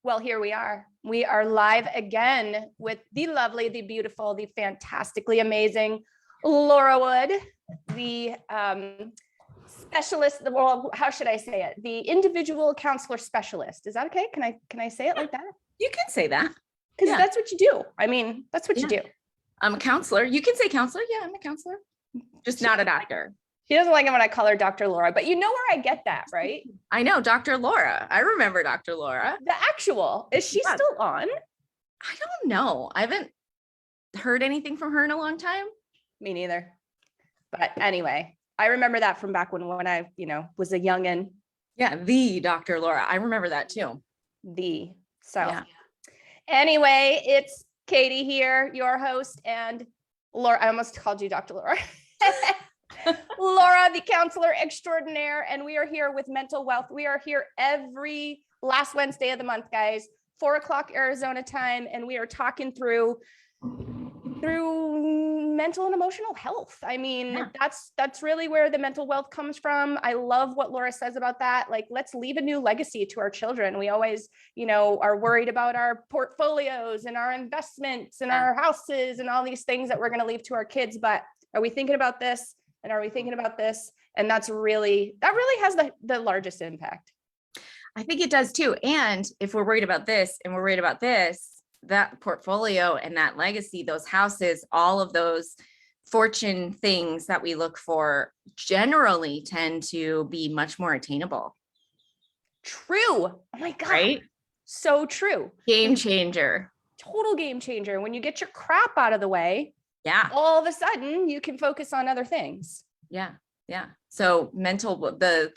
Well, here we are. We are live again with the lovely, the beautiful, the fantastically amazing Laura Wood, the specialist, well, how should I say it? The individual counselor specialist. Is that okay? Can I say it like that? You can say that. Because that's what you do. I mean, that's what you do. I'm a counselor. You can say counselor. Yeah, I'm a counselor. Just not a doctor. She doesn't like it when I call her Dr. Laura, but you know where I get that, right? I know, Dr. Laura. I remember Dr. Laura. The actual. Is she still on? I don't know. I haven't heard anything from her in a long time. Me neither. But anyway, I remember that from back when I, was a youngin'. Yeah, the Dr. Laura. I remember that too. Anyway, it's Katie here, your host, and Laura. I almost called you Dr. Laura. Laura, the counselor extraordinaire, and we are here with mental wealth. We are here every last Wednesday of the month, guys, 4:00 Arizona time, and we are talking through mental and emotional health. I mean, that's really where the mental wealth comes from. I love what Laura says about that. Like, let's leave a new legacy to our children. We always, are worried about our portfolios and our investments and our houses and all these things that we're going to leave to our kids. But are we thinking about this? And are we thinking about this? And that really has the largest impact. I think it does too. And if we're worried about this and we're worried about this, that portfolio and that legacy, those houses, all of those fortune things that we look for generally tend to be much more attainable. True. Oh my God. Right? So true. Game changer. Total game changer. When you get your crap out of the way, all of a sudden you can focus on other things. Yeah. So the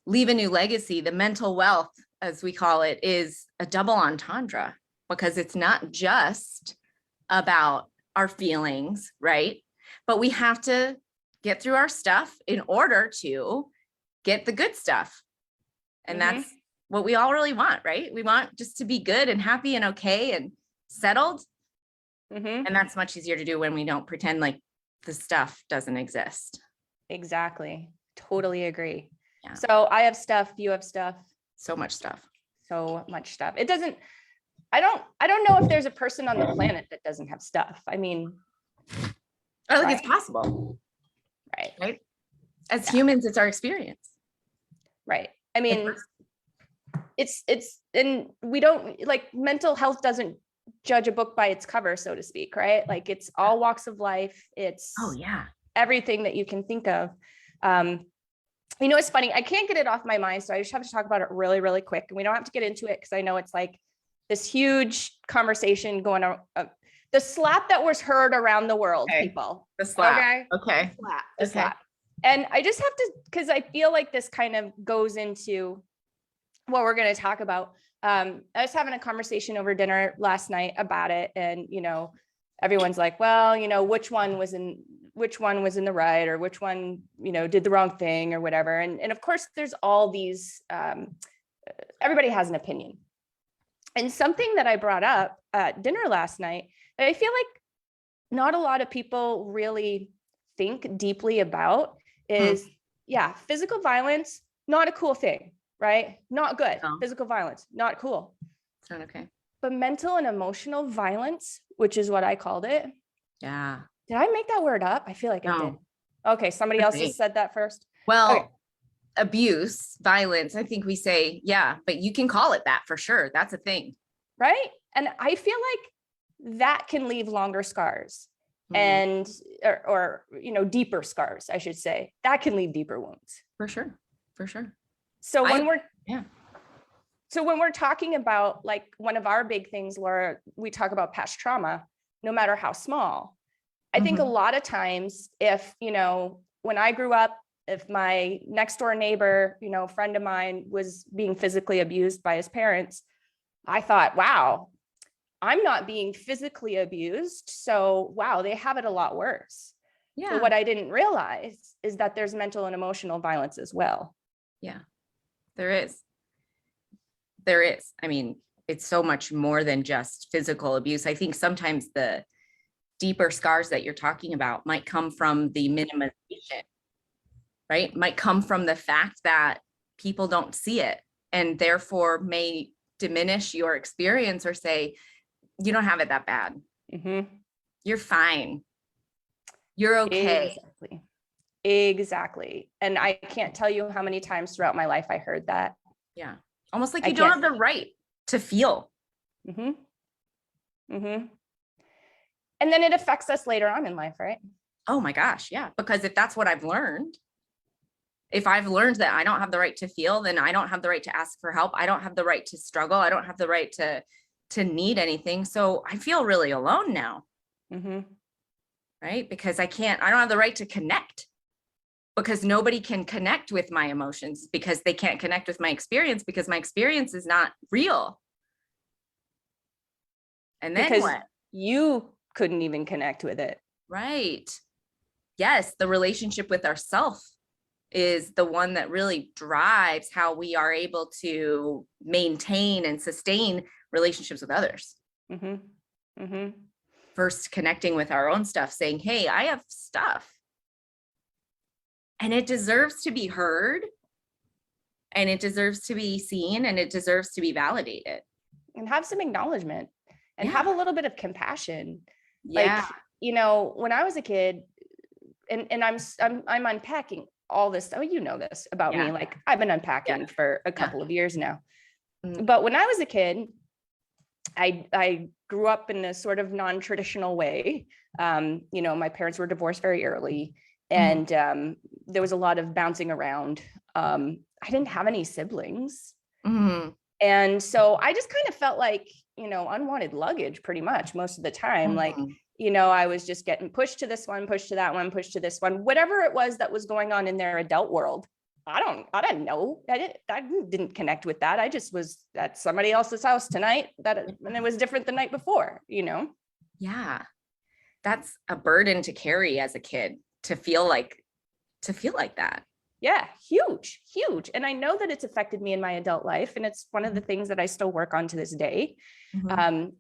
leave a new legacy, the mental wealth, as we call it, is a double entendre, because it's not just about our feelings, right? But we have to get through our stuff in order to get the good stuff. And that's what we all really want, right? We want just to be good and happy and okay and settled. And that's much easier to do when we don't pretend like the stuff doesn't exist. Exactly. Totally agree. Yeah. So I have stuff, you have stuff. So much stuff. It doesn't, I don't know if there's a person on the planet that doesn't have stuff. I mean, I think it's possible. Right. As humans, it's our experience. Right. I mean, it's, and we don't, like, mental health doesn't judge a book by its cover, so to speak, right? Like, it's all walks of life. It's everything that you can think of. It's funny. I can't get it off my mind, so I just have to talk about it really, really quick. And we don't have to get into it because I know it's like this huge conversation going on. The slap that was heard around the world, people. The slap. Okay. The slap. And I just have to, because I feel like this kind of goes into what we're going to talk about. I was having a conversation over dinner last night about it. And, everyone's like, well, which one was in the right, or which one, did the wrong thing or whatever. And of course there's all these, everybody has an opinion. And something that I brought up at dinner last night that I feel like not a lot of people really think deeply about is, physical violence, not a cool thing, right? Not good. No. Physical violence, not cool. It's not okay. But mental and emotional violence, which is what I called it. Yeah. Did I make that word up? I feel like I did. Okay. Somebody else has said that first. Well, abuse, violence, I think we say, but you can call it that for sure. That's a thing. Right. And I feel like that can leave longer scars and, or, deeper scars, I should say. That can leave deeper wounds. For sure. So when we're talking about, like, one of our big things where we talk about past trauma, no matter how small, I think a lot of times if, when I grew up, if my next door neighbor, friend of mine was being physically abused by his parents, I thought, wow, I'm not being physically abused. So, wow, they have it a lot worse. Yeah. But what I didn't realize is that there's mental and emotional violence as well. Yeah, there is. I mean, it's so much more than just physical abuse. I think sometimes the deeper scars that you're talking about might come from the minimization, right? Might come from the fact that people don't see it and therefore may diminish your experience or say, you don't have it that bad. You're fine. You're okay. Exactly. And I can't tell you how many times throughout my life I heard that. Yeah. Almost like you don't have the right to feel. And then it affects us later on in life, right? Oh my gosh. Yeah. Because if that's what I've learned, if I've learned that I don't have the right to feel, then I don't have the right to ask for help. I don't have the right to struggle. I don't have the right to need anything. So I feel really alone now. Right? Because I don't have the right to connect, because nobody can connect with my emotions, because they can't connect with my experience, because my experience is not real. And then because what? You couldn't even connect with it. Right. Yes. The relationship with ourself is the one that really drives how we are able to maintain and sustain relationships with others. First, connecting with our own stuff, saying, hey, I have stuff and it deserves to be heard, and it deserves to be seen, and it deserves to be validated. And have some acknowledgement, and have a little bit of compassion. Yeah. Like, when I was a kid, and I'm unpacking all this. Oh, you know this about me. Like, I've been unpacking for a couple of years now. But when I was a kid, I grew up in a sort of non-traditional way. My parents were divorced very early, and there was a lot of bouncing around. I didn't have any siblings. And so I just kind of felt like, unwanted luggage pretty much most of the time. Like, I was just getting pushed to this one, pushed to that one, pushed to this one, whatever it was that was going on in their adult world. I didn't know. I didn't connect with that. I just was at somebody else's house tonight, and it was different the night before, Yeah. That's a burden to carry as a kid, to feel like that. Yeah. Huge. And I know that it's affected me in my adult life. And it's one of the things that I still work on to this day.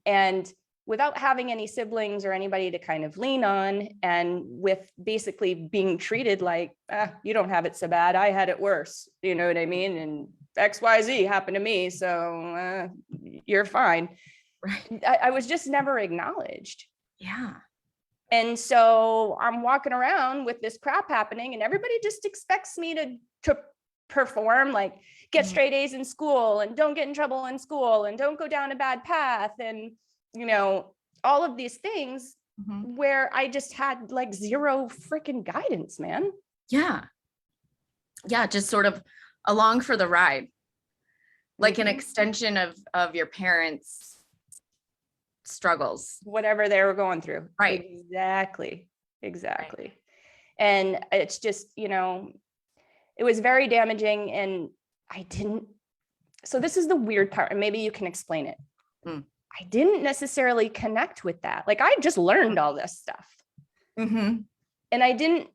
And without having any siblings or anybody to kind of lean on, and with basically being treated like, you don't have it so bad, I had it worse, you know what I mean? And XYZ happened to me, so you're fine. Right. I was just never acknowledged. Yeah. And so I'm walking around with this crap happening, and everybody just expects me to perform, like get straight A's in school, and don't get in trouble in school, and don't go down a bad path, and all of these things, where I just had like zero freaking guidance, man. Yeah. Just sort of along for the ride, like an extension of your parents' struggles, whatever they were going through. Right. Exactly. Right. And it's just, it was very damaging, and so this is the weird part, and maybe you can explain it. I didn't necessarily connect with that. Like, I just learned all this stuff. And I didn't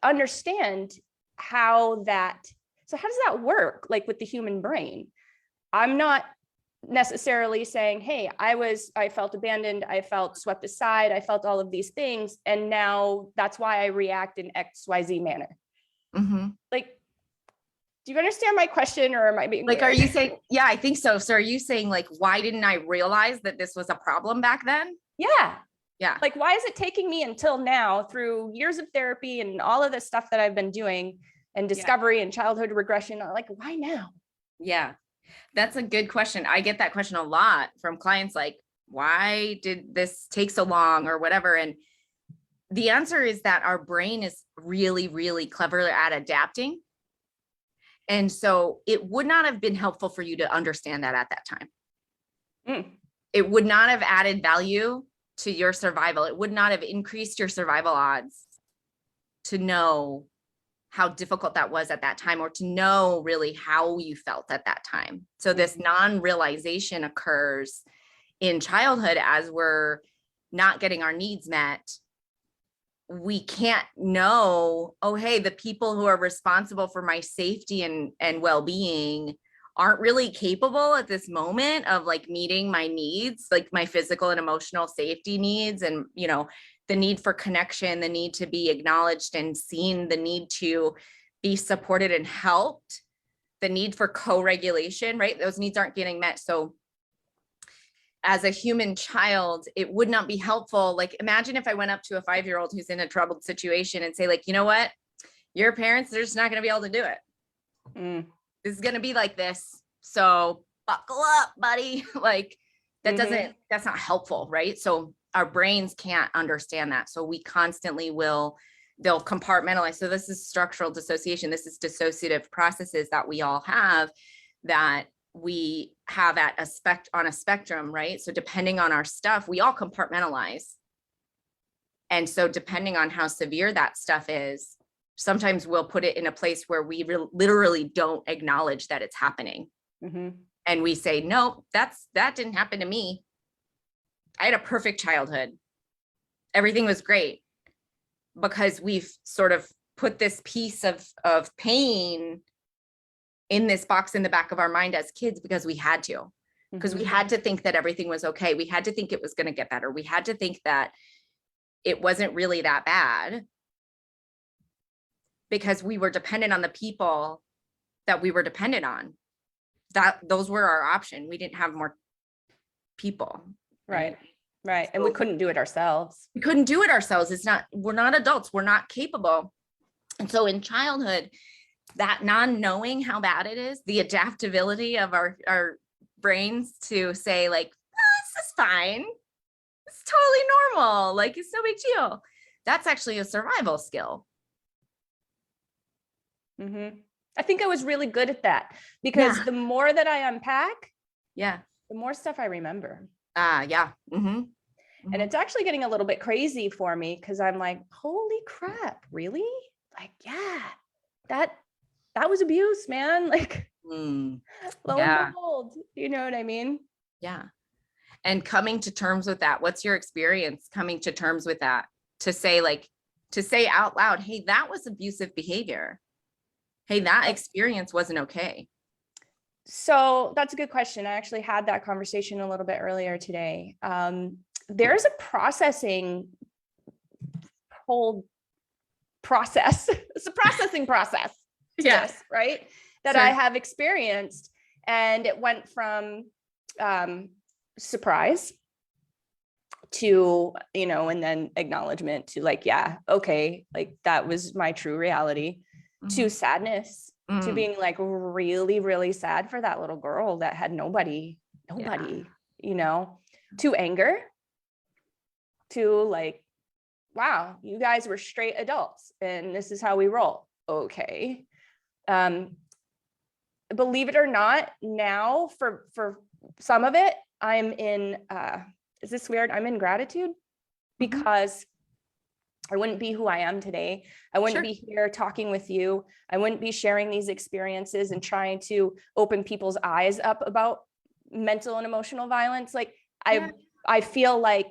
understand how does that work? Like with the human brain, I'm not necessarily saying, hey, I felt abandoned, I felt swept aside, I felt all of these things, and now that's why I react in XYZ manner. Like, do you understand my question, or am I being like, weird? are you saying, yeah, I think so. So are you saying, like, why didn't I realize that this was a problem back then? Yeah. Like, why is it taking me until now, through years of therapy and all of this stuff that I've been doing, and discovery and childhood regression? Like, why now? Yeah, that's a good question. I get that question a lot from clients, like, why did this take so long, or whatever? And the answer is that our brain is really, really clever at adapting. And so it would not have been helpful for you to understand that at that time. It would not have added value to your survival. It would not have increased your survival odds to know how difficult that was at that time, or to know really how you felt at that time. So this non-realization occurs in childhood as we're not getting our needs met. We can't know, oh, hey, the people who are responsible for my safety and well-being aren't really capable at this moment of like meeting my needs, like my physical and emotional safety needs, and, the need for connection, the need to be acknowledged and seen, the need to be supported and helped. the need for co-regulation, right? Those needs aren't getting met. So as a human child, it would not be helpful. Like, imagine if I went up to a 5-year-old who's in a troubled situation and say, like, you know what, your parents, they're just not going to be able to do it. This is going to be like this. So buckle up, buddy. Like, that that's not helpful, right? So our brains can't understand that. So we constantly they'll compartmentalize. So this is structural dissociation. This is dissociative processes that we all have, that we have on a spectrum, right? So depending on our stuff, we all compartmentalize. And so depending on how severe that stuff is, sometimes we'll put it in a place where we literally don't acknowledge that it's happening. And we say, no, that didn't happen to me. I had a perfect childhood. Everything was great, because we've sort of put this piece of pain in this box in the back of our mind as kids, because we had to, because we had to think that everything was okay. We had to think it was going to get better. We had to think that it wasn't really that bad, because we were dependent on the people that we were dependent on. Those were our option. We didn't have more people. Right. And we couldn't do it ourselves. We're not adults. We're not capable. And so in childhood, that non-knowing how bad it is, the adaptability of our brains to say, like, oh, this is fine. It's totally normal. Like, it's no big deal. That's actually a survival skill. I think I was really good at that, because the more that I unpack, the more stuff I remember. And it's actually getting a little bit crazy for me, because I'm like, holy crap, really? Like, that was abuse, man. Like, lo and behold, you know what I mean? Yeah. And coming to terms with that, what's your experience coming to terms with that? To say out loud, hey, that was abusive behavior. Hey, that experience wasn't okay. So that's a good question. I actually had that conversation a little bit earlier today. There's a whole process. It's a processing process. Yes. Right. That I have experienced. And it went from surprise to, and then acknowledgement to, like, yeah, okay, like, that was my true reality, to sadness, to being like really, really sad for that little girl that had nobody, to anger, to like, wow, you guys were straight adults and this is how we roll. Okay. Believe it or not, now for some of it, I'm in, is this weird? I'm in gratitude, because I wouldn't be who I am today. I wouldn't be here talking with you. I wouldn't be sharing these experiences and trying to open people's eyes up about mental and emotional violence. Like, I feel like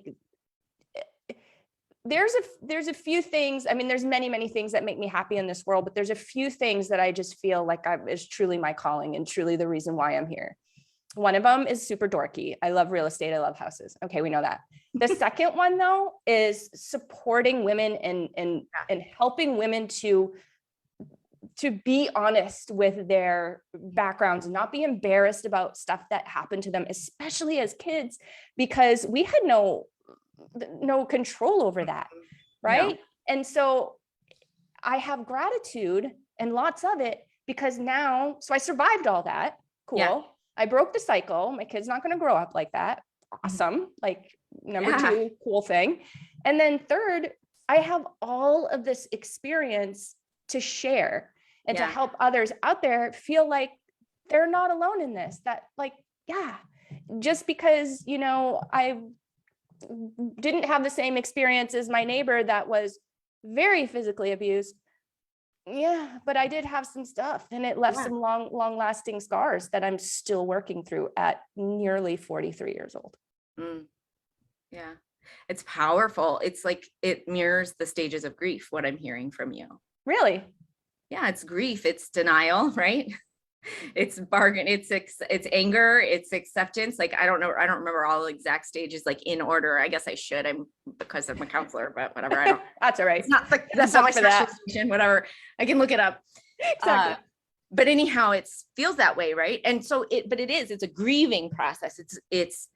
there's a few things. I mean, there's many, many things that make me happy in this world, but there's a few things that I just feel like is truly my calling and truly the reason why I'm here. One of them is super dorky. I love real estate. I love houses. Okay, we know that. The second one, though, is supporting women and helping women to be honest with their backgrounds and not be embarrassed about stuff that happened to them, especially as kids, because we had no control over that, right? No. And so I have gratitude and lots of it, because now, so I survived all that. Cool. Yeah. I broke the cycle. My kid's not going to grow up like that. Awesome. Like, number two, cool thing. And then third, I have all of this experience to share and to help others out there feel like they're not alone in this. That, like, just because, I didn't have the same experience as my neighbor that was very physically abused. Yeah, but I did have some stuff, and it left some long lasting scars that I'm still working through at nearly 43 years old. Yeah, it's powerful. It's like, it mirrors the stages of grief, what I'm hearing from you. Really? Yeah, it's grief, it's denial, right? It's bargain, it's anger, it's acceptance. Like, I don't remember all the exact stages, like, in order. I guess I should, because I'm a counselor, but whatever. I don't That's all right. It's not my specialization, whatever. I can look it up. Exactly. but anyhow, it feels that way, right? And so it's a grieving process. It's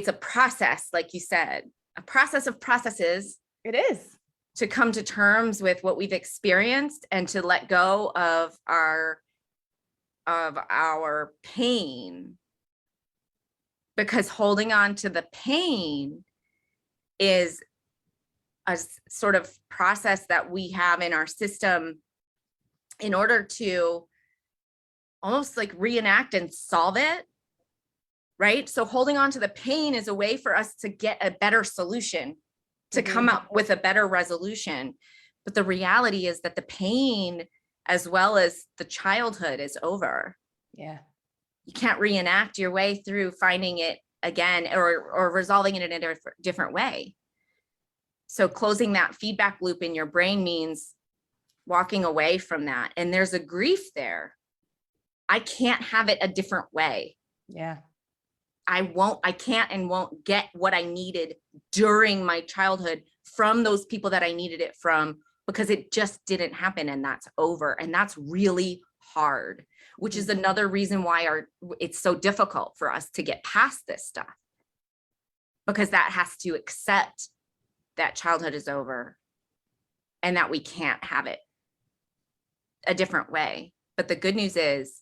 a process, like you said, a process of processes. It is. To come to terms with what we've experienced and to let go of our pain, because holding on to the pain is a sort of process that we have in our system in order to almost like reenact and solve it, right? So holding on to the pain is a way for us to get a better solution, to come up with a better resolution. But the reality is that the pain, as well as the childhood, is over. Yeah. You can't reenact your way through finding it again or resolving it in a different way. So closing that feedback loop in your brain means walking away from that. And there's a grief there. I can't have it a different way. Yeah. I can't and won't get what I needed during my childhood from those people that I needed it from, because it just didn't happen, and that's over. And that's really hard, which is another reason why it's so difficult for us to get past this stuff, because that has to accept that childhood is over and that we can't have it a different way. But the good news is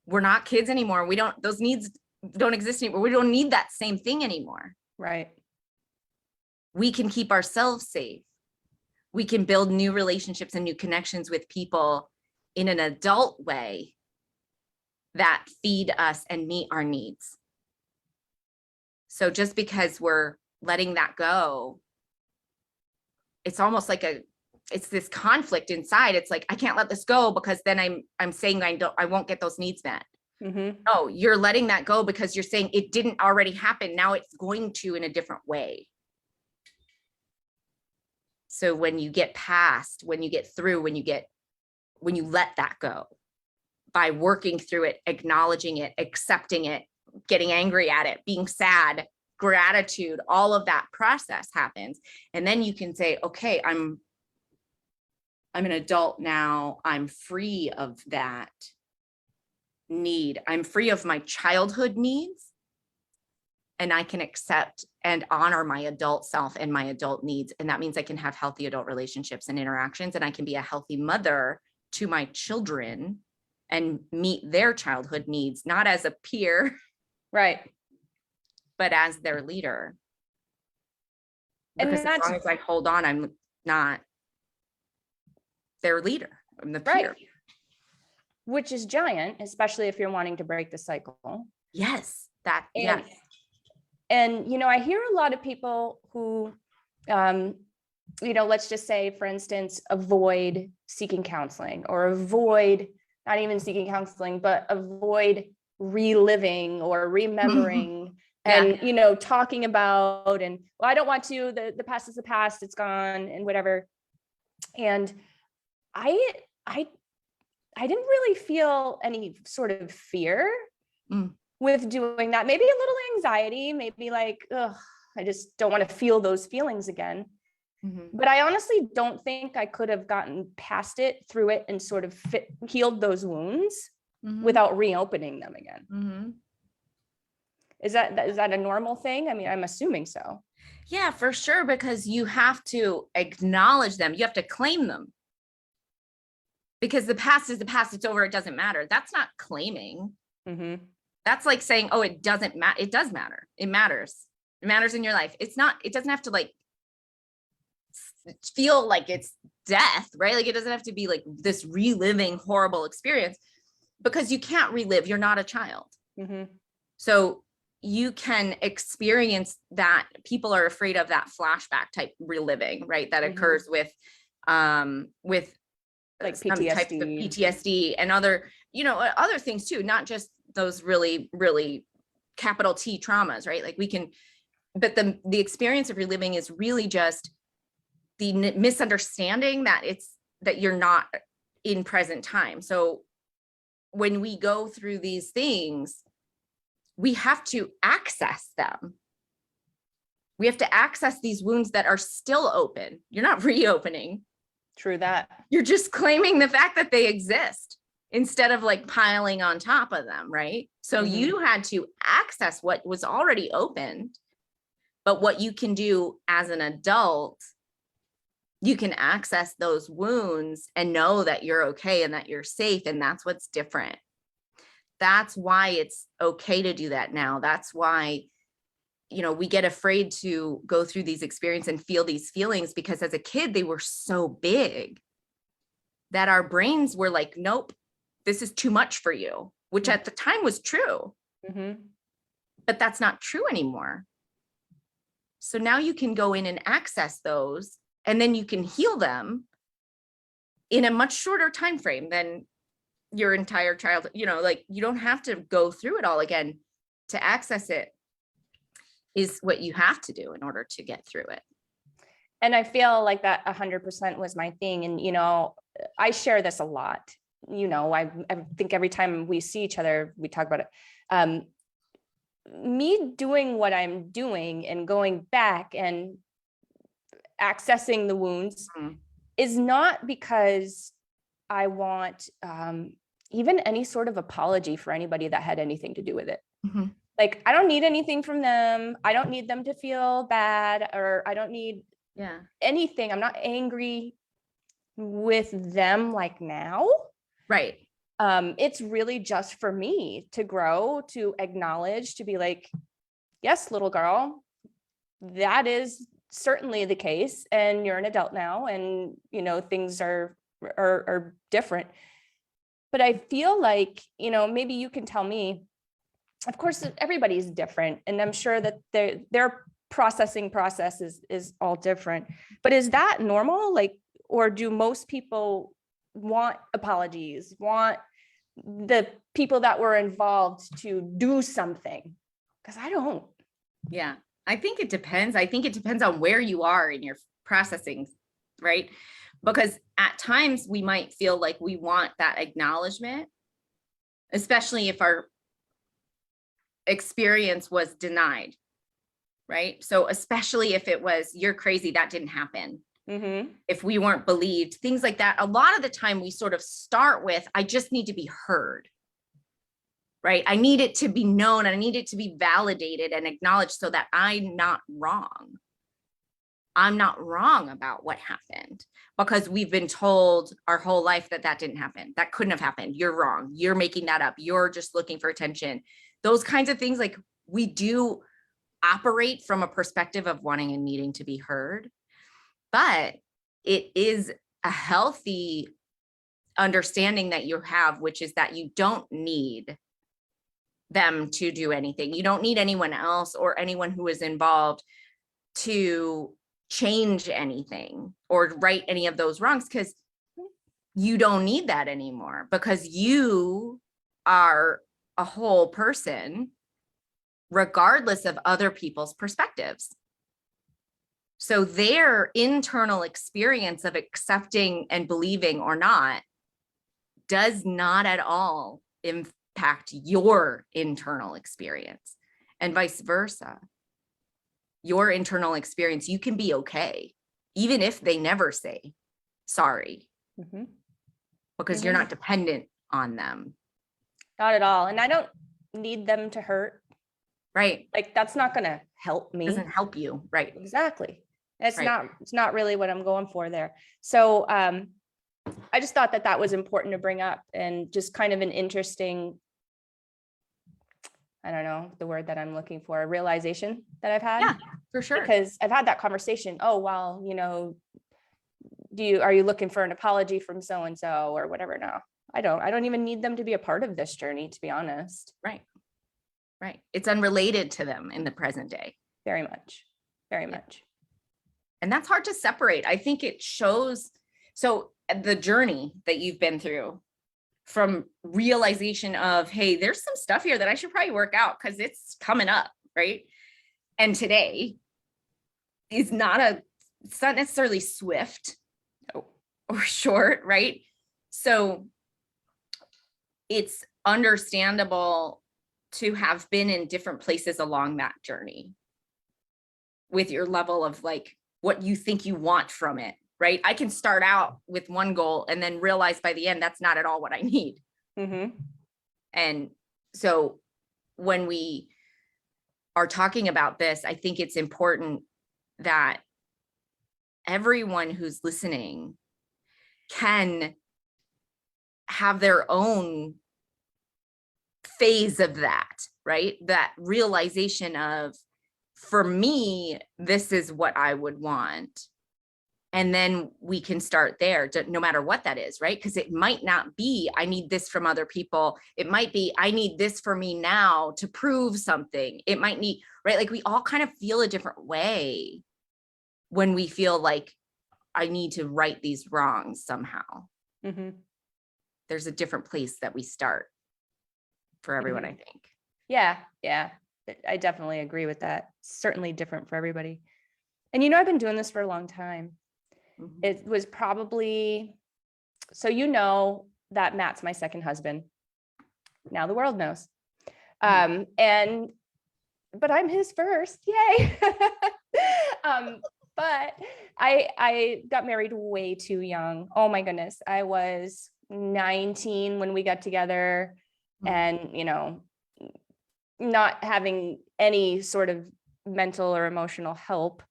we're not kids anymore. Those needs don't exist anymore. We don't need that same thing anymore. Right. We can keep ourselves safe. We can build new relationships and new connections with people in an adult way that feed us and meet our needs. So just because we're letting that go, it's almost like it's this conflict inside. It's like, I can't let this go because then I'm saying I won't get those needs met. No, you're letting that go because you're saying it didn't already happen. Now it's going to in a different way. So when you get past, when you get through, when you let that go by working through it, acknowledging it, accepting it, getting angry at it, being sad, gratitude, all of that process happens. And then you can say, okay, I'm an adult now. I'm free of that need. I'm free of my childhood needs, and I can accept and honor my adult self and my adult needs. And that means I can have healthy adult relationships and interactions, and I can be a healthy mother to my children and meet their childhood needs, not as a peer, right, but as their leader. Because and as long as I hold on, I'm not their leader. I'm the peer. Right. Which is giant, especially if you're wanting to break the cycle. Yes, yes. And, I hear a lot of people who, let's just say, for instance, avoid seeking counseling, or avoid not even seeking counseling, but avoid reliving or remembering and, talking about, and, well, I don't want to, the past is the past, it's gone, and whatever. And I didn't really feel any sort of fear with doing that. Maybe a little anxiety, maybe like, I just don't want to feel those feelings again. But I honestly don't think I could have gotten past it, through it, and sort of healed those wounds without reopening them again. Is that a normal thing? I mean, I'm assuming so. Yeah, for sure, because you have to acknowledge them. You have to claim them. Because the past is the past, it's over, it doesn't matter. That's not claiming. That's like saying, oh, it doesn't matter. It does matter. It matters. It matters in your life. It doesn't have to like feel like it's death, right? Like it doesn't have to be like this reliving horrible experience, because you can't relive. You're not a child. So you can experience that. People are afraid of that flashback type reliving, right? That occurs with like PTSD. Types of PTSD and other things too, not just those really, really capital T traumas, right? Like but the experience of reliving is really just the misunderstanding that you're not in present time. So when we go through these things, we have to access them. We have to access these wounds that are still open. You're not reopening. True that. You're just claiming the fact that they exist. instead of like piling on top of them, right? So you had to access what was already opened, but what you can do as an adult, you can access those wounds and know that you're okay and that you're safe. And that's what's different. That's why it's okay to do that now. That's why, you know, we get afraid to go through these experiences and feel these feelings, because as a kid, they were so big that our brains were like, nope, this is too much for you, which at the time was true, but that's not true anymore. So now you can go in and access those, and then you can heal them in a much shorter time frame than your entire childhood. You know, like you don't have to go through it all again. To access it is what you have to do in order to get through it. And I feel like that 100% was my thing. And, you know, I share this a lot. You know, I think every time we see each other, we talk about it. Me doing what I'm doing and going back and accessing the wounds is not because I want even any sort of apology for anybody that had anything to do with it. Like, I don't need anything from them. I don't need them to feel bad, or I don't need anything. I'm not angry with them like now. Right. It's really just for me to grow, to acknowledge, to be like, yes, little girl, that is certainly the case. And you're an adult now, and, you know, things are different. But I feel like, you know, maybe you can tell me, of course, everybody's different. And I'm sure that their processing process is all different. But is that normal? Like, or do most people want apologies, want the people that were involved to do something? Because I don't. Yeah, I think it depends. I think it depends on where you are in your processing, right? Because at times we might feel like we want that acknowledgement, especially if our experience was denied, right? So especially if it was, you're crazy, that didn't happen. If we weren't believed, things like that. A lot of the time we sort of start with, I just need to be heard, right? I need it to be known. I need it to be validated and acknowledged so that I'm not wrong. I'm not wrong about what happened, because we've been told our whole life that that didn't happen. That couldn't have happened. You're wrong. You're making that up. You're just looking for attention. Those kinds of things, like, we do operate from a perspective of wanting and needing to be heard, but it is a healthy understanding that you have, which is that you don't need them to do anything. You don't need anyone else or anyone who is involved to change anything or right any of those wrongs, because you don't need that anymore, because you are a whole person regardless of other people's perspectives. So their internal experience of accepting and believing or not does not at all impact your internal experience, and vice versa. Your internal experience, you can be okay, even if they never say sorry, because you're not dependent on them. Not at all. And I don't need them to hurt. Right. Like, that's not going to help me. Doesn't help you. Right. Exactly. It's Right. it's not really what I'm going for there. So I just thought that was important to bring up, and just kind of an interesting, I don't know the word that I'm looking for, a realization that I've had. Yeah, for sure. Because I've had that conversation. Oh, well, you know, are you looking for an apology from so-and-so or whatever? No, I don't even need them to be a part of this journey, to be honest. Right. Right. It's unrelated to them in the present day. Very much. Very much. And that's hard to separate. I think it shows. So the journey that you've been through, from realization of, hey, there's some stuff here that I should probably work out because it's coming up, right? And today is it's not necessarily swift or short, right? So it's understandable to have been in different places along that journey with your level of like what you think you want from it, right? I can start out with one goal and then realize by the end, that's not at all what I need. Mm-hmm. And so when we are talking about this, I think it's important that everyone who's listening can have their own phase of that, right? That realization of, for me, this is what I would want. And then we can start there, no matter what that is, right? Because it might not be, I need this from other people. It might be, I need this for me now to prove something. It might need, right? Like we all kind of feel a different way when we feel like I need to right these wrongs somehow. Mm-hmm. There's a different place that we start for everyone, Mm-hmm. I think. Yeah. Yeah. I definitely agree with that. Certainly different for everybody. And, you know, I've been doing this for a long time. Mhm. It was probably, so you know that Matt's my second husband. Now the world knows. But I'm his first, yay. But I got married way too young. Oh my goodness. I was 19 when we got together, and, you know, not having any sort of mental or emotional help,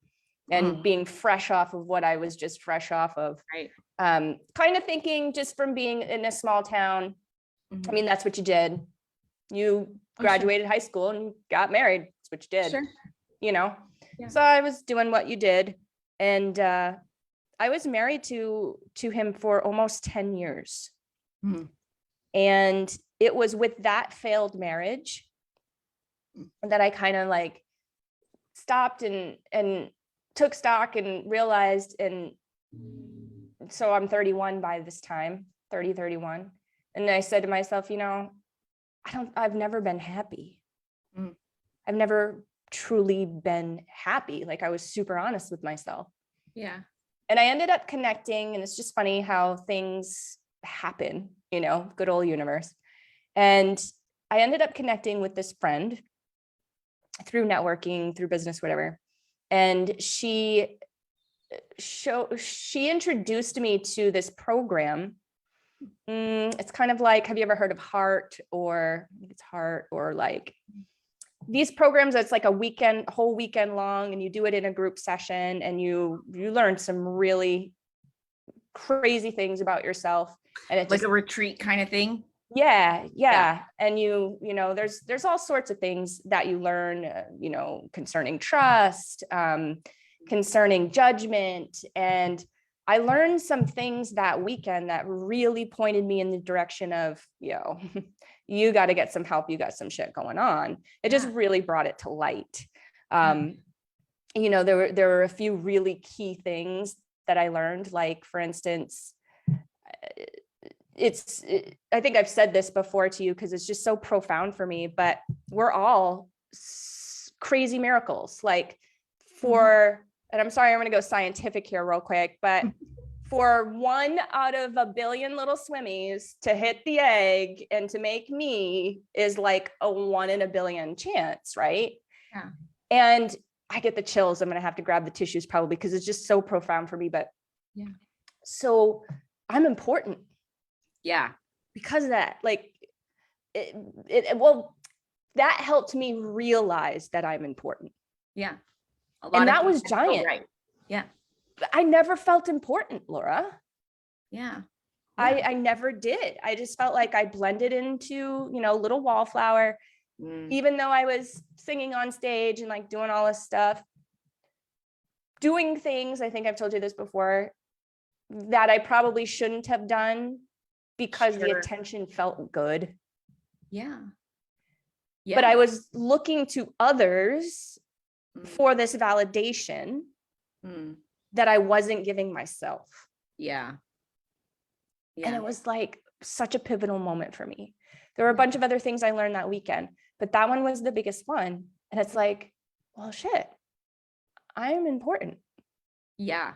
and being fresh off of what I was just fresh off of. Right. Kind of thinking, just from being in a small town, I mean, that's what you did. You graduated high school and got married. That's what you did. Sure. You know? Yeah. So I was doing what you did. And I was married to him for almost 10 years. Mhm. And it was with that failed marriage that I kind of like stopped and took stock and realized, and so I'm 31 by this time, 31. And I said to myself, you know, I've never been happy. Mm. I've never truly been happy. Like, I was super honest with myself. Yeah. And I ended up connecting, and it's just funny how things happen, you know, good old universe. And I ended up connecting with this friend through networking, through business, whatever. And she introduced me to this program. It's kind of like, have you ever heard of Heart, or it's Heart, or like these programs that's like a whole weekend long, and you do it in a group session, and you learn some really crazy things about yourself, and it Like just, a retreat kind of thing. yeah. And you know, there's all sorts of things that you learn, you know, concerning trust, concerning judgment. And I learned some things that weekend that really pointed me in the direction of, you know, you got to get some help. You got some shit going on. It just really brought it to light. You know, there were a few really key things that I learned. Like, for instance, I think I've said this before to you because it's just so profound for me, but we're all crazy miracles. Like, and I'm sorry, I'm going to go scientific here real quick, but for 1 out of a billion little swimmies to hit the egg and to make me is like a 1 in a billion chance, right? Yeah. And I get the chills. I'm going to have to grab the tissues probably because it's just so profound for me. But yeah, so I'm important. Yeah. Because of that, like, well, that helped me realize that I'm important. Yeah. And that was giant. Right. Yeah. I never felt important, Laura. Yeah. I never did. I just felt like I blended into, you know, little wallflower, even though I was singing on stage and like doing all this stuff, doing things, I think I've told you this before, that I probably shouldn't have done because the attention felt good. Yeah. But I was looking to others for this validation that I wasn't giving myself. Yeah. And it was like such a pivotal moment for me. There were a bunch of other things I learned that weekend, but that one was the biggest one. And it's like, well, shit, I am important. Yeah.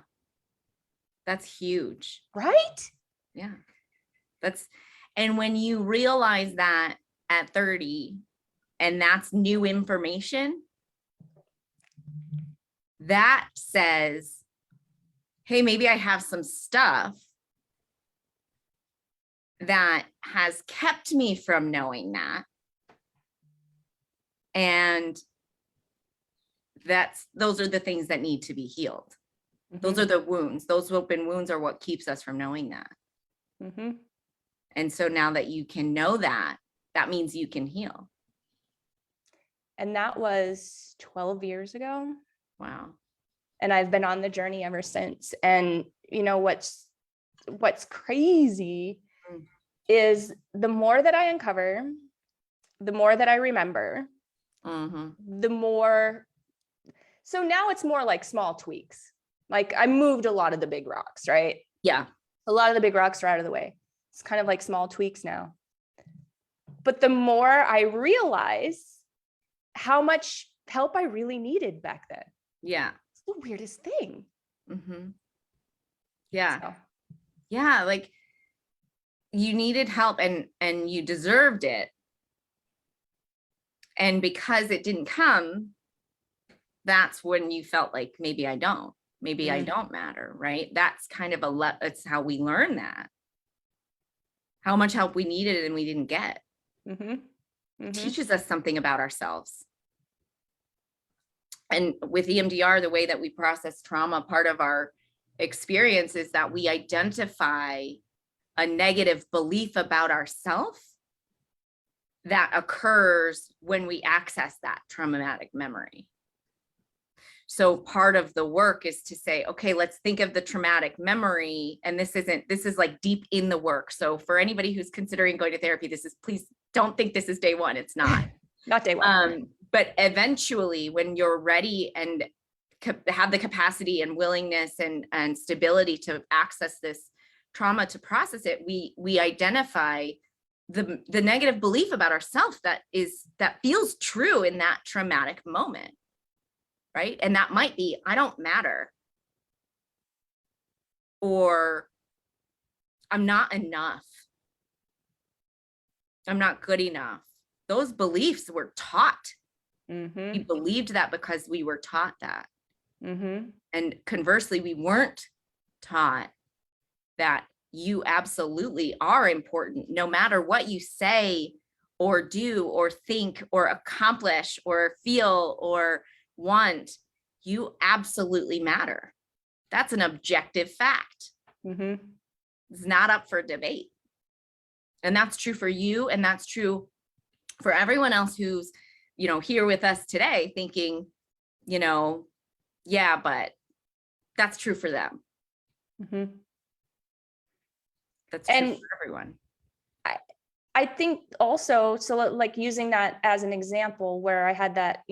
That's huge. Right? Yeah. And when you realize that at 30, and that's new information, that says, hey, maybe I have some stuff that has kept me from knowing that. And those are the things that need to be healed. Those are the wounds. Those open wounds are what keeps us from knowing that. And so now that you can know that, that means you can heal. And that was 12 years ago. Wow. And I've been on the journey ever since. And you know, what's crazy is the more that I uncover, the more that I remember, the more. So now it's more like small tweaks. Like I moved a lot of the big rocks, right? Yeah. A lot of the big rocks are out of the way. It's kind of like small tweaks now. But the more I realize how much help I really needed back then. Yeah. It's the weirdest thing. Yeah. So. Yeah. Like you needed help and you deserved it. And because it didn't come, that's when you felt like maybe I don't matter, right? That's kind of it's how we learn that. How much help we needed and we didn't get. Teaches us something about ourselves. And with EMDR, the way that we process trauma, part of our experience is that we identify a negative belief about ourselves that occurs when we access that traumatic memory. So part of the work is to say, okay, let's think of the traumatic memory. And this is like deep in the work. So for anybody who's considering going to therapy, please don't think this is day one. It's not. Not day one. But eventually when you're ready and have the capacity and willingness and stability to access this trauma, to process it, we identify the negative belief about ourselves that feels true in that traumatic moment. Right. And that might be, I don't matter, or I'm not enough. I'm not good enough. Those beliefs were taught. We believed that because we were taught that. And conversely, we weren't taught that you absolutely are important, no matter what you say or do or think or accomplish or feel or want, you absolutely matter. That's an objective fact. It's not up for debate. And that's true for you. And that's true for everyone else who's, here with us today thinking, yeah, but that's true for them. That's true for everyone. I think also, so like using that as an example where I had that,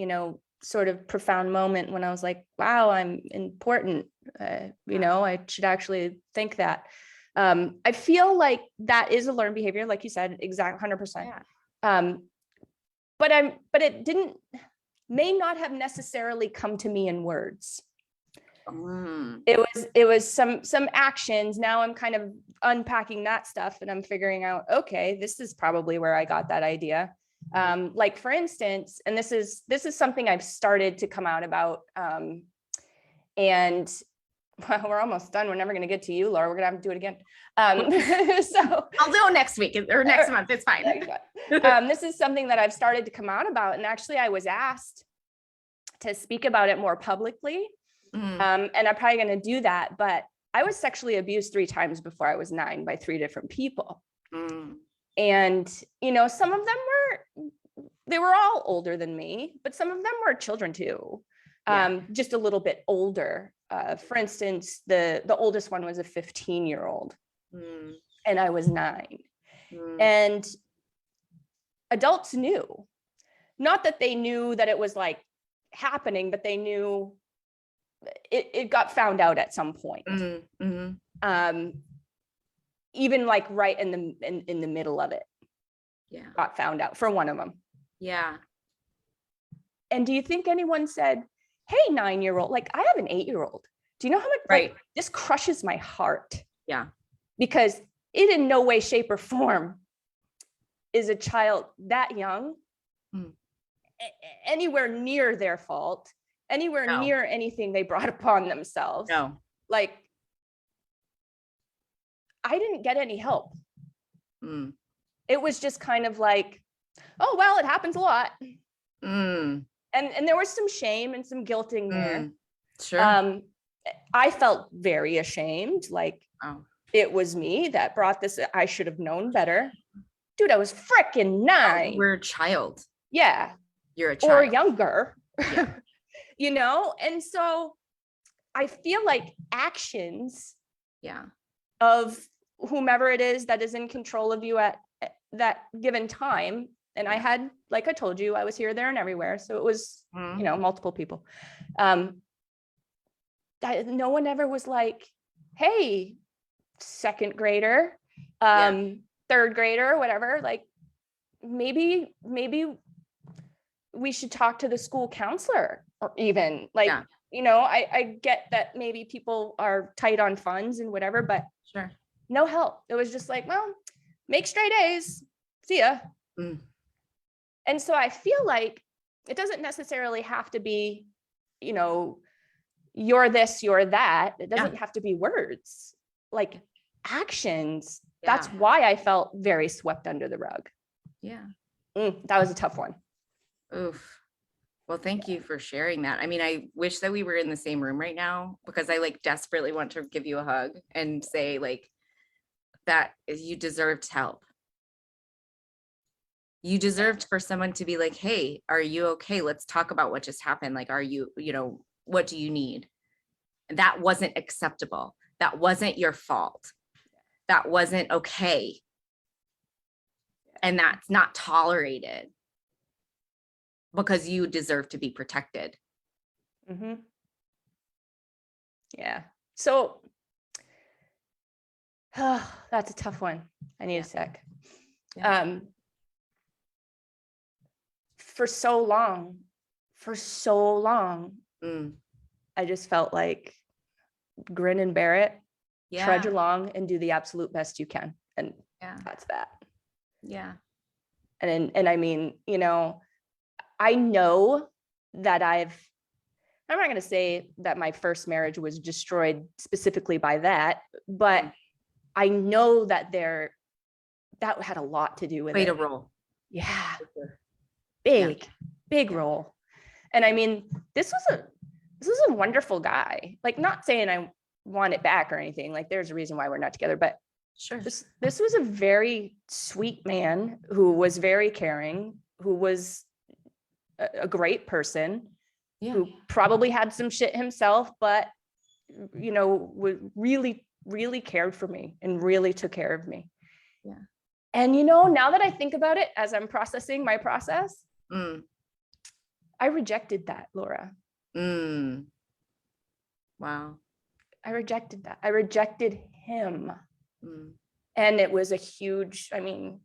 sort of profound moment when I was like, wow, I'm important. I should actually think that. I feel like that is a learned behavior, like you said, exact 100%. Yeah. But it may not have necessarily come to me in words. It was some actions. Now I'm kind of unpacking that stuff and I'm figuring out, okay, this is probably where I got that idea. Like for instance, and this is something I've started to come out about, and well, we're almost done. We're never going to get to you, Laura. We're going to have to do it again. So I'll do it next week or next month. It's fine. This is something that I've started to come out about. And actually I was asked to speak about it more publicly. And I'm probably going to do that, but I was sexually abused 3 times before I was 9 by 3 different people. And, some of them they were all older than me, but some of them were children too. Just a little bit older. For instance, the oldest one was a 15-year-old and I was 9. And adults knew, not that they knew that it was like happening, but they knew it got found out at some point. Even like right in the middle of it. Yeah. Got found out for one of them. Yeah. And do you think anyone said, hey, 9-year-old, like I have an 8-year-old. Do you know how much like, this crushes my heart? Yeah. Because it in no way, shape, or form is a child that young anywhere near their fault, anywhere near anything they brought upon themselves. No. Like, I didn't get any help. It was just kind of like, oh, well, it happens a lot. And there was some shame and some guilting there. Sure. I felt very ashamed. Like, it was me that brought this. I should have known better. Dude, I was freaking 9. We're a child. Yeah. You're a child. Or younger. Yeah. You know? And so I feel like actions of whomever it is that is in control of you at that given time. And I had, like I told you, I was here, there, and everywhere. So it was, you know, multiple people. No one ever was like, hey, 2nd grader, 3rd grader, whatever, like maybe we should talk to the school counselor, or even like, you know, I get that maybe people are tight on funds and whatever, but no help. It was just like, well, make straight A's, see ya. And so I feel like it doesn't necessarily have to be, you know, you're this, you're that. It doesn't have to be words, like actions. That's why I felt very swept under the rug. That was a tough one. Oof. Well, thank you for sharing that. I mean, I wish that we were in the same room right now, because I like desperately want to give you a hug and say like that you deserved help. You deserved for someone to be like, hey, are you okay? Let's talk about what just happened. Like, are you, you know, what do you need? That wasn't acceptable. That wasn't your fault. That wasn't okay. And that's not tolerated, because you deserve to be protected. Yeah. So that's a tough one. I need a sec. For so long, I just felt like grin and bear it, trudge along and do the absolute best you can. And that's that. And I mean, you know, I know that I'm not going to say that my first marriage was destroyed specifically by that, but I know that that had a lot to do with Played it. a role. Yeah. Big role. And I mean, this was a wonderful guy. Like, not saying I want it back or anything. Like, there's a reason why we're not together, but this was a very sweet man who was very caring, who was a great person, who probably had some shit himself, but you know, really cared for me and really took care of me. And you know, now that I think about it, as I'm processing my process, I rejected that, Laura. Wow. I rejected that. I rejected him. And it was a huge, I mean,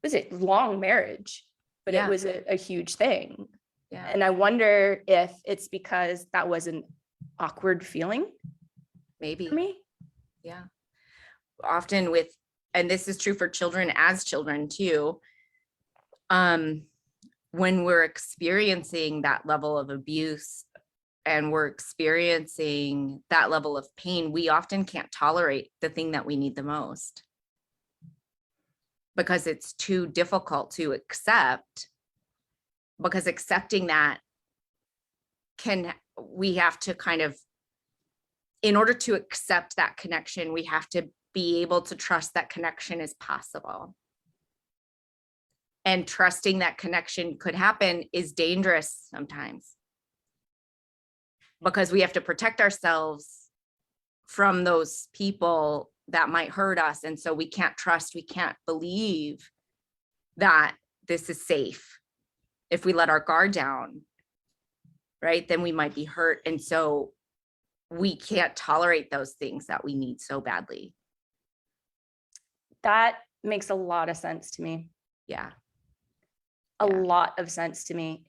it was a long marriage, but it was a huge thing. And I wonder if it's because that was an awkward feeling. Maybe. For me. Often with, and this is true for children as children too, when we're experiencing that level of abuse and we're experiencing that level of pain, we often can't tolerate the thing that we need the most, because it's too difficult to accept. Because accepting that we have to kind of, in order to accept that connection, we have to be able to trust that connection is possible. And trusting that connection could happen is dangerous sometimes, because we have to protect ourselves from those people that might hurt us. And so we can't trust, we can't believe that this is safe. If we let our guard down, right, then we might be hurt. And so we can't tolerate those things that we need so badly. That makes a lot of sense to me. A lot of sense to me.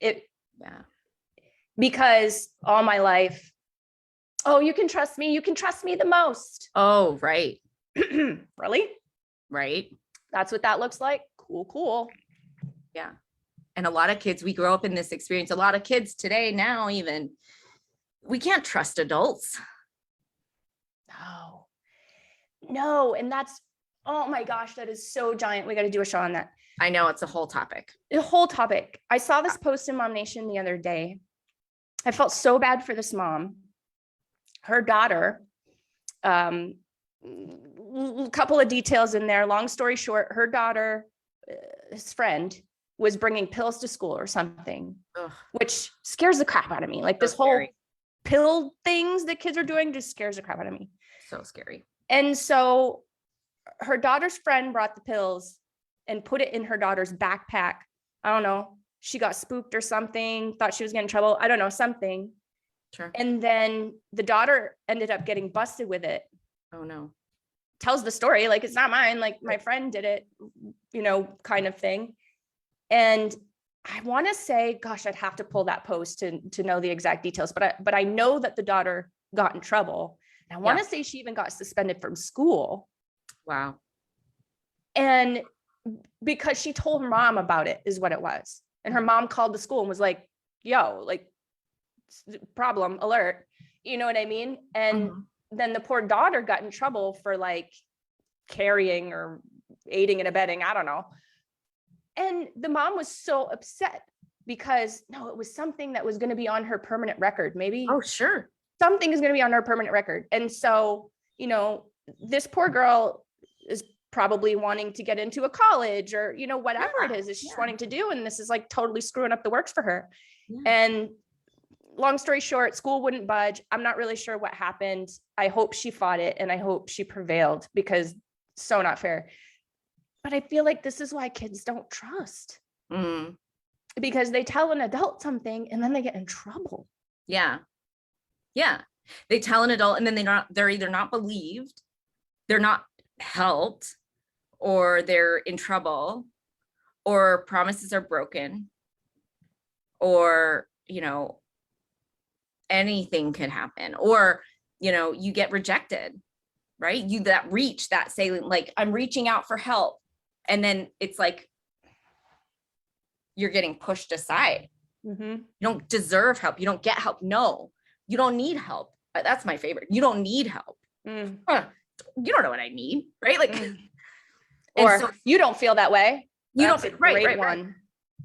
Because all my life, oh, you can trust me. You can trust me the most. Oh, right. Really? Right. That's what that looks like. Cool. Yeah. And a lot of kids, we grow up in this experience. A lot of kids today, now even, we can't trust adults. No. And that's Oh my gosh, that is so giant. We got to do a show on that. I know it's a whole topic. The whole topic. I saw this post in MOMnation the other day. I felt so bad for this mom. Her daughter, a couple of details in there. Long story short, her daughter, his friend, was bringing pills to school or something, Ugh. which scares the crap out of me. Like So this whole scary. pill things that kids are doing just scares the crap out of me. So scary. And so her daughter's friend brought the pills and put it in her daughter's backpack. I don't know. She got spooked or something, thought she was getting in trouble. I don't know, something. Sure. And then the daughter ended up getting busted with it. Oh no. Tells the story, like, it's not mine. Like, my friend did it, you know, kind of thing. And I want to say, gosh, I'd have to pull that post to know the exact details, but I know that the daughter got in trouble. And I want to say she even got suspended from school. Wow. And because she told her mom about it is what it was. And her mom called the school and was like, yo, like, problem alert. You know what I mean? And then the poor daughter got in trouble for like carrying or aiding and abetting. I don't know. And the mom was so upset because no, it was something that was going to be on her permanent record. Maybe. Oh, sure. Something is going to be on her permanent record. And so, you know, this poor girl is probably wanting to get into a college or, you know, whatever it is that she's wanting to do. And this is like totally screwing up the works for her. Yeah. And long story short, school wouldn't budge. I'm not really sure what happened. I hope she fought it and I hope she prevailed because so not fair. But I feel like this is why kids don't trust. Because they tell an adult something and then they get in trouble. Yeah. Yeah. They tell an adult and then they're either not believed, they're not helped, or they're in trouble, or promises are broken, or, you know, anything can happen, or, you know, you get rejected, right? You that reach that say like, I'm reaching out for help. And then it's like, you're getting pushed aside. You don't deserve help. You don't get help. No, you don't need help. That's my favorite. You don't need help. Huh. You don't know what I need, right? Like, or so, you don't feel that way. You don't feel right.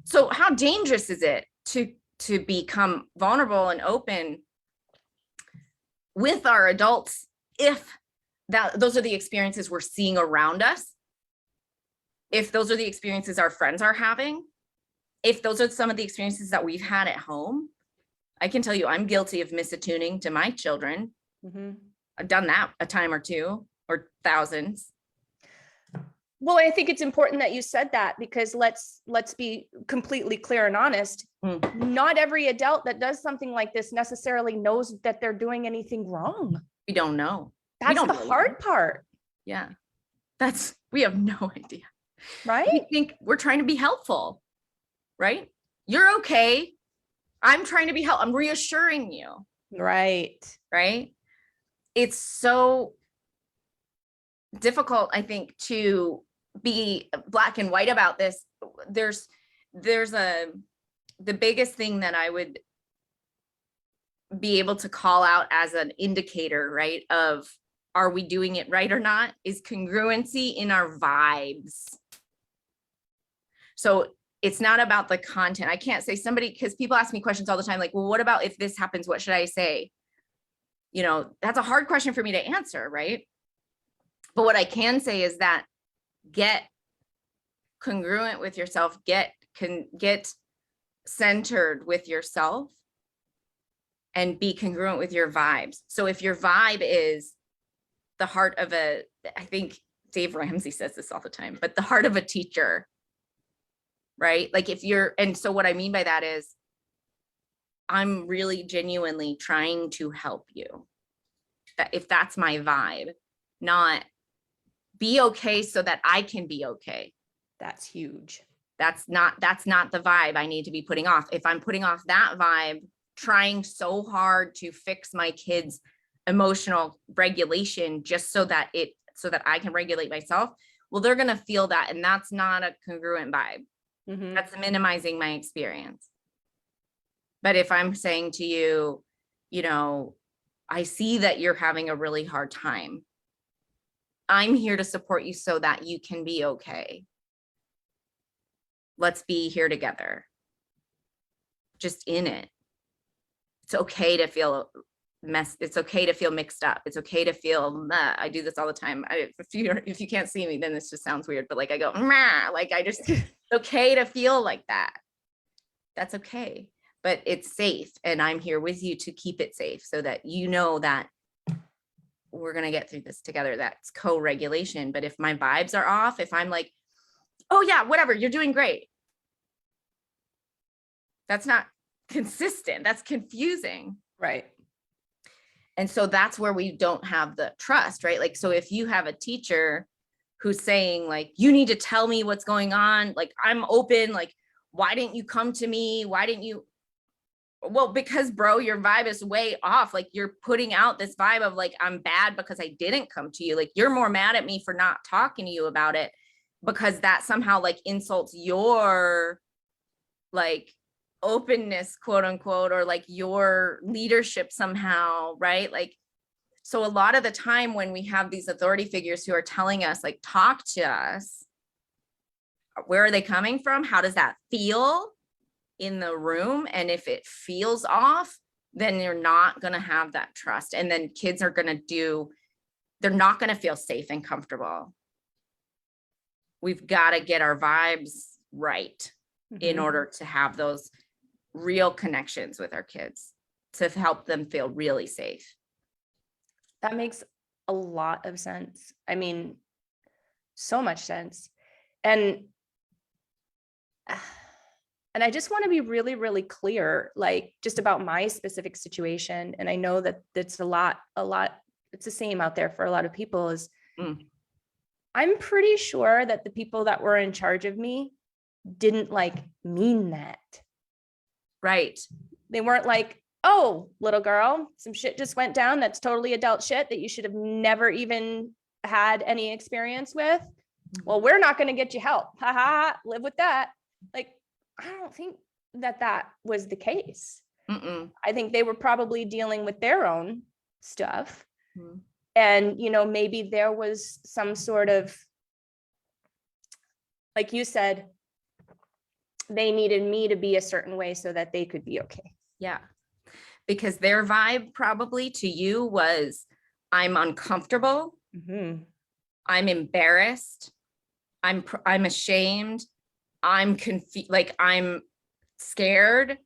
So how dangerous is it to become vulnerable and open with our adults if those are the experiences we're seeing around us, if those are the experiences our friends are having, if those are some of the experiences that we've had at home? I can tell you I'm guilty of misattuning to my children. I've done that a time or two or thousands. Well, I think it's important that you said that because let's be completely clear and honest. Not every adult that does something like this necessarily knows that they're doing anything wrong. We don't know. That's the hard part. Yeah. We have no idea. Right? We think we're trying to be helpful, right? You're okay. I'm trying to be helpful. I'm reassuring you. Right. It's so difficult, I think, to be black and white about this. There's the biggest thing that I would be able to call out as an indicator, right, of are we doing it right or not, is congruency in our vibes. So it's not about the content. I can't say because people ask me questions all the time, like, well, what about if this happens? What should I say? You know, that's a hard question for me to answer, right? But what I can say is that get congruent with yourself, get centered with yourself, and be congruent with your vibes. So if your vibe is the heart of I think Dave Ramsey says this all the time, but the heart of a teacher, right? Like and so what I mean by that is I'm really genuinely trying to help you. If that's my vibe, not be okay so that I can be okay. That's huge. That's not the vibe I need to be putting off. If I'm putting off that vibe, trying so hard to fix my kids' emotional regulation just so that I can regulate myself, well, they're going to feel that. And that's not a congruent vibe. That's minimizing my experience. But if I'm saying to you, you know, I see that you're having a really hard time. I'm here to support you so that you can be okay. Let's be here together. Just in it. It's okay to feel it's okay to feel mixed up. It's okay to feel, I do this all the time. If you can't see me, then this just sounds weird, but like I go, like it's okay to feel like that. That's okay, but it's safe. And I'm here with you to keep it safe so that you know that we're going to get through this together. That's co-regulation. But if my vibes are off, if I'm like, oh yeah, whatever, you're doing great. That's not consistent. That's confusing. Right. And so that's where we don't have the trust, right? Like, so if you have a teacher who's saying like, you need to tell me what's going on, like, I'm open, like, why didn't you come to me? Why didn't you? Well, because bro, your vibe is way off. Like you're putting out this vibe of like, I'm bad because I didn't come to you. Like you're more mad at me for not talking to you about it because that somehow like insults your like openness, quote unquote, or like your leadership somehow, right? Like, so a lot of the time when we have these authority figures who are telling us like, talk to us, where are they coming from? How does that feel in the room? And if it feels off, then you're not going to have that trust. And then kids are going to they're not going to feel safe and comfortable. We've got to get our vibes right in order to have those real connections with our kids to help them feel really safe. That makes a lot of sense. I mean, so much sense. And I just want to be really, really clear, like just about my specific situation. And I know that it's a lot, it's the same out there for a lot of people is I'm pretty sure that the people that were in charge of me didn't like mean that. Right. They weren't like, oh, little girl, some shit just went down. That's totally adult shit that you should have never even had any experience with. Well, we're not going to get you help. Ha ha, live with that. Like, I don't think that was the case. I think they were probably dealing with their own stuff. And, you know, maybe there was some sort of, like you said, they needed me to be a certain way so that they could be okay. Yeah. Because their vibe probably to you was, I'm uncomfortable. I'm embarrassed. I'm ashamed. I'm confused. Like I'm scared.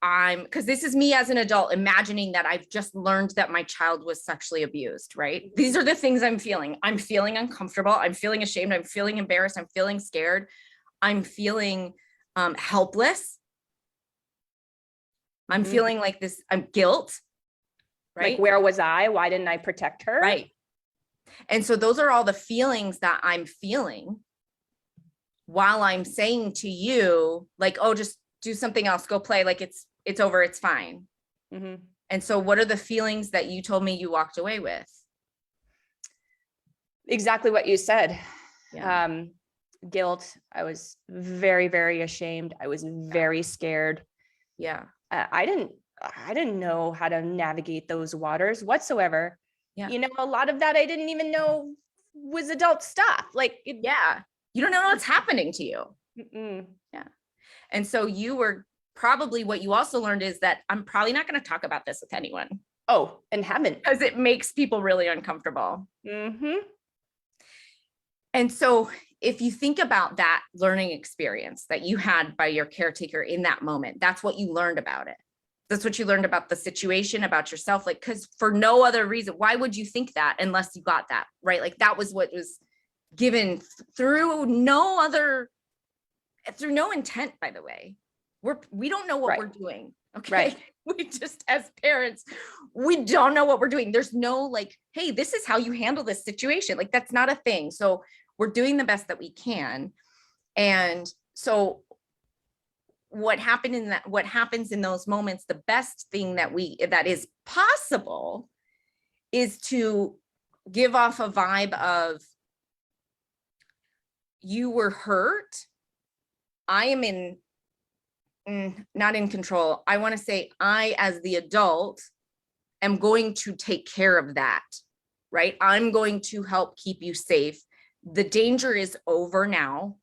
Because this is me as an adult imagining that I've just learned that my child was sexually abused, right? These are the things I'm feeling. I'm feeling uncomfortable. I'm feeling ashamed. I'm feeling embarrassed. I'm feeling scared. I'm feeling helpless. I'm feeling like this, I'm guilt, right? Like, where was I? Why didn't I protect her? Right. And so those are all the feelings that I'm feeling while I'm saying to you, like, oh, just do something else, go play, like it's over, it's fine. And so what are the feelings that you told me you walked away with? Exactly what you said. Yeah. Guilt. I was very, very ashamed. I was very scared. Yeah. I didn't know how to navigate those waters whatsoever. Yeah. You know, a lot of that I didn't even know was adult stuff. Like, yeah, you don't know what's happening to you. Yeah. And so you were probably, what you also learned is that I'm probably not going to talk about this with anyone. Oh, and haven't. Because it makes people really uncomfortable. And so if you think about that learning experience that you had by your caretaker in that moment, that's what you learned about it. That's what you learned about the situation, about yourself. Like, because for no other reason, why would you think that unless you got that, right? Like that was what was given through no intent, by the way. We don't know what we're doing. Okay. Right. We just, as parents, we don't know what we're doing. There's no like, hey, this is how you handle this situation. Like, that's not a thing. So we're doing the best that we can. And so what happens in those moments, the best thing that is possible is to give off a vibe of, you were hurt. I am not in control. I want to say I, as the adult, am going to take care of that. right? I'm going to help keep you safe. The danger is over now.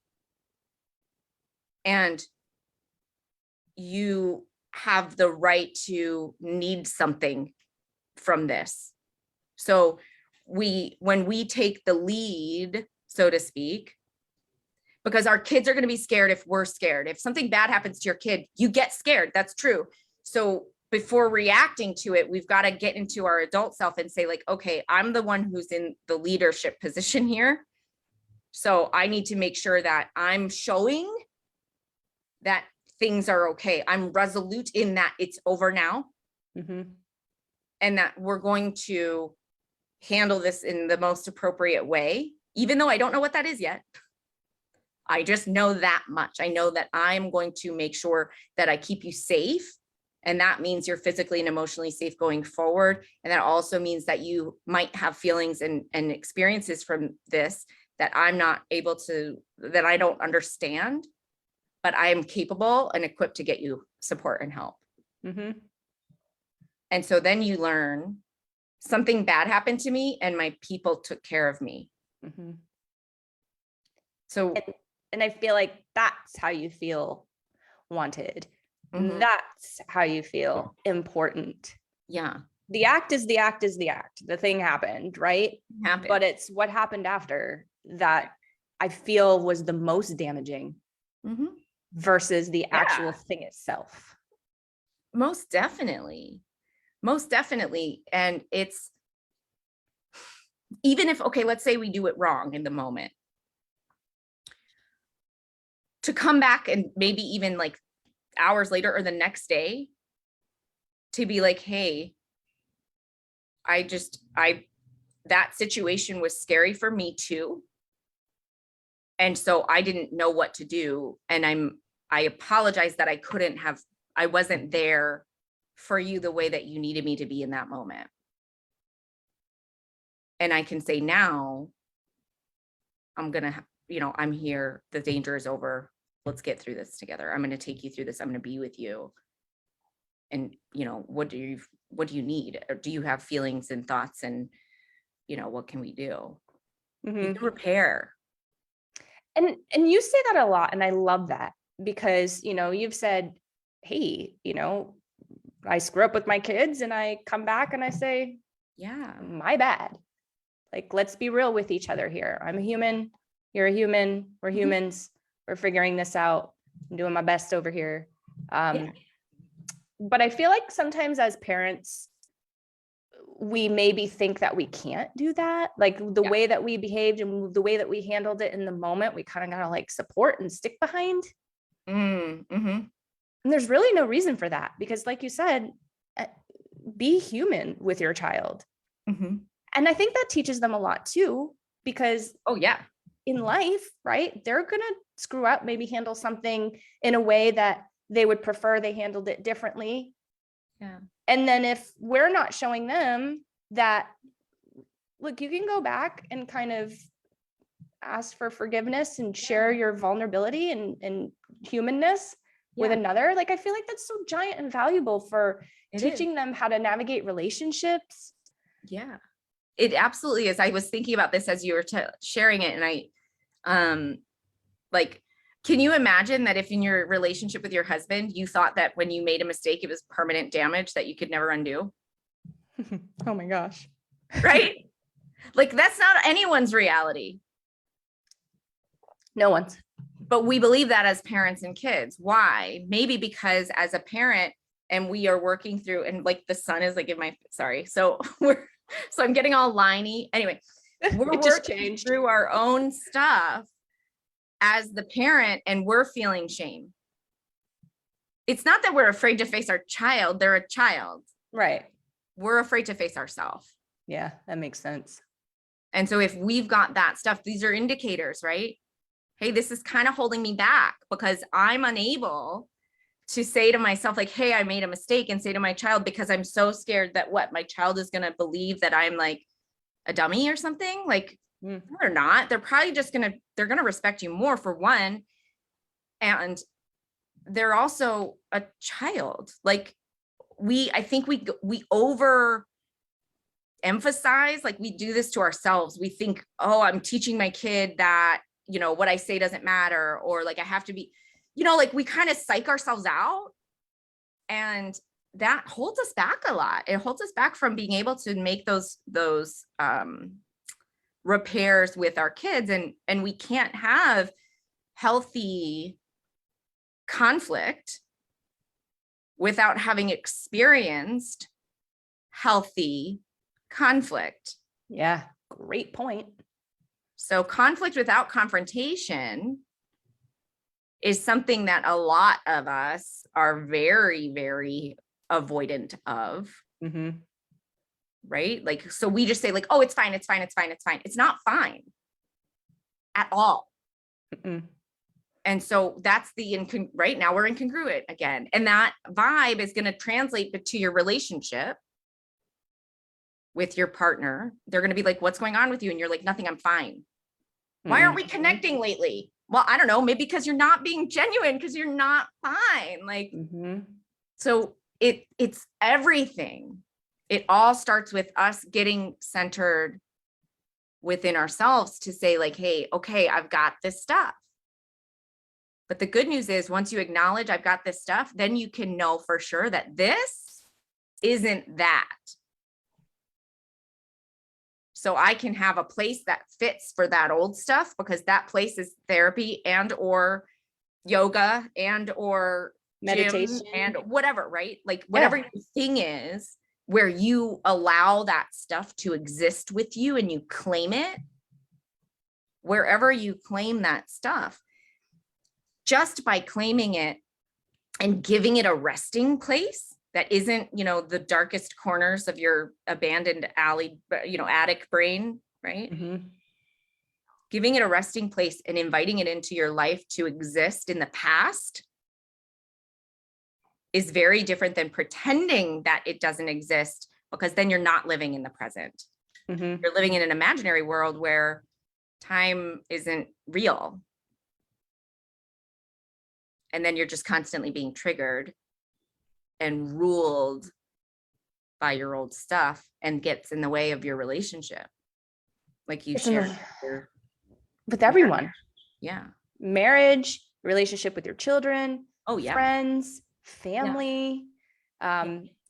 And you have the right to need something from this. So when we take the lead, so to speak, because our kids are going to be scared if we're scared. If something bad happens to your kid, you get scared. That's true. So before reacting to it, we've got to get into our adult self and say like, okay, I'm the one who's in the leadership position here. So I need to make sure that I'm showing that things are okay. I'm resolute in that it's over now. And that we're going to handle this in the most appropriate way, even though I don't know what that is yet. I just know that much. I know that I'm going to make sure that I keep you safe. And that means you're physically and emotionally safe going forward. And that also means that you might have feelings and experiences from this that I'm not able to, that I don't understand, but I am capable and equipped to get you support and help. And so then you learn something bad happened to me and my people took care of me. So, and I feel like that's how you feel wanted. That's how you feel important. Yeah. The act is the act is the act. The thing happened, right? But it's what happened after that I feel was the most damaging versus the actual thing itself. Most definitely. Most definitely. And it's, even if, okay, let's say we do it wrong in the moment, to come back and maybe even like hours later or the next day to be like, hey, that situation was scary for me too. And so I didn't know what to do. And I apologize that I wasn't there for you the way that you needed me to be in that moment. And I can say now, I'm here. The danger is over. Let's get through this together. I'm going to take you through this. I'm going to be with you. And, what do you need? Or do you have feelings and thoughts? And, what can we do? You can repair. And you say that a lot. And I love that because, you've said, hey, I screw up with my kids and I come back and I say, yeah, my bad. Like, let's be real with each other here. I'm a human. You're a human. We're humans. We're figuring this out. I'm doing my best over here. But I feel like sometimes as parents, we maybe think that we can't do that. Like the way that we behaved and the way that we handled it in the moment, we kind of got to like support and stick behind. And there's really no reason for that because like you said, be human with your child. And I think that teaches them a lot too, because in life, right, they're going to screw up, maybe handle something in a way that they would prefer they handled it differently. And then if we're not showing them that, look, you can go back and kind of ask for forgiveness and share your vulnerability and humanness with another, like, I feel like that's so giant and valuable for teaching them how to navigate relationships. Yeah, it absolutely is. I was thinking about this as you were sharing it. And can you imagine that if in your relationship with your husband, you thought that when you made a mistake, it was permanent damage that you could never undo? Oh my gosh. Right? Like that's not anyone's reality. No one's. But we believe that as parents and kids. Why? Maybe because as a parent and we are working through, and like the sun is like in my, sorry. So I'm getting all liney. Anyway, we're working through our own stuff as the parent and we're feeling shame. It's not that we're afraid to face our child. They're a child. Right. We're afraid to face ourselves. Yeah, that makes sense. And so if we've got that stuff, these are indicators, right? Hey, this is kind of holding me back because I'm unable to say to myself, like, hey, I made a mistake, and say to my child, because I'm so scared that my child is going to believe that I'm like a dummy or something. Like, they're not. They're probably just they're going to respect you more for one. And they're also a child. Like I think we over emphasize, like we do this to ourselves. We think, oh, I'm teaching my kid that, what I say doesn't matter, or like I have to be, like we kind of psych ourselves out, and that holds us back a lot. It holds us back from being able to make those repairs with our kids, and we can't have healthy conflict without having experienced healthy conflict. Yeah, great point. So conflict without confrontation is something that a lot of us are very, very avoidant of. Mm-hmm. Right? Like, so we just say like, oh, it's fine. It's fine. It's fine. It's fine. It's not fine at all. Mm-mm. And so that's right now we're incongruent again. And that vibe is going to translate to your relationship with your partner. They're going to be like, what's going on with you? And you're like, nothing, I'm fine. Why aren't we connecting lately? Well, I don't know, maybe because you're not being genuine, because you're not fine. Like, so it's everything. It all starts with us getting centered within ourselves to say like, hey, okay, I've got this stuff. But the good news is once you acknowledge I've got this stuff, then you can know for sure that this isn't that. So I can have a place that fits for that old stuff, because that place is therapy and or yoga and or meditation and whatever, right? Like whatever your thing is, where you allow that stuff to exist with you and you claim it, wherever you claim that stuff, just by claiming it and giving it a resting place that isn't, the darkest corners of your abandoned attic brain, right? Giving it a resting place and inviting it into your life to exist in the past is very different than pretending that it doesn't exist, because then you're not living in the present. You're living in an imaginary world where time isn't real. And then you're just constantly being triggered and ruled by your old stuff, and gets in the way of your relationship. Like you share with everyone. Yeah. Marriage, relationship with your children, friends, family,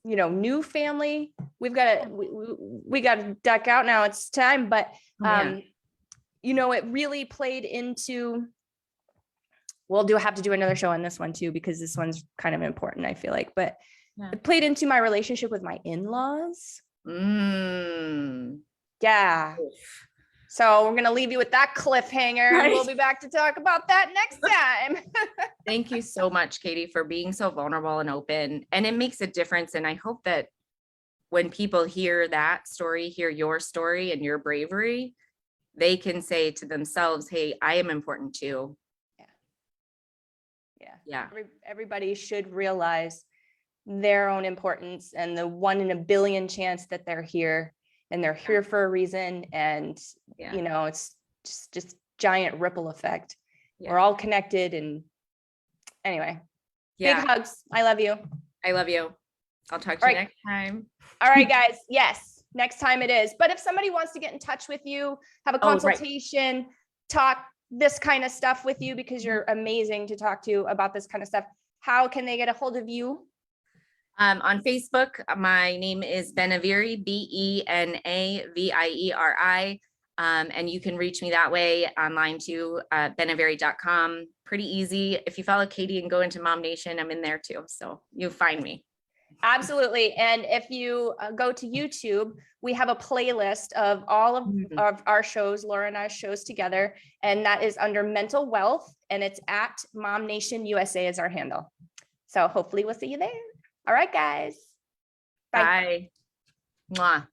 new family. We got to duck out now. It's time, but it really played into, we'll have to do another show on this one too, because this one's kind of important, I feel like, but it played into my relationship with my in-laws. Yeah. So we're going to leave you with that cliffhanger, and we'll be back to talk about that next time. Thank you so much, Katie, for being so vulnerable and open. And it makes a difference. And I hope that when people hear that story, hear your story and your bravery, they can say to themselves, hey, I am important too. Yeah. Everybody should realize their own importance and the 1 in a billion chance that they're here, and they're here for a reason. And, it's just giant ripple effect. We're all connected. And anyway, big hugs. I love you. I love you. I'll talk to you next time. All right, guys. Yes, next time it is. But if somebody wants to get in touch with you, have a consultation, talk this kind of stuff with you, because you're amazing to talk to about this kind of stuff, how can they get a hold of you? On Facebook, my name is Benaviri, Benavieri. And you can reach me that way online too, benaviri.com. Pretty easy. If you follow Katie and go into MOMnation, I'm in there too. So you'll find me. Absolutely. And if you go to YouTube, we have a playlist of all of our shows, Laura and I's shows together, and that is under mental wealth, and it's at MOMnation USA is our handle. So hopefully we'll see you there. All right, guys. Bye. Mwah.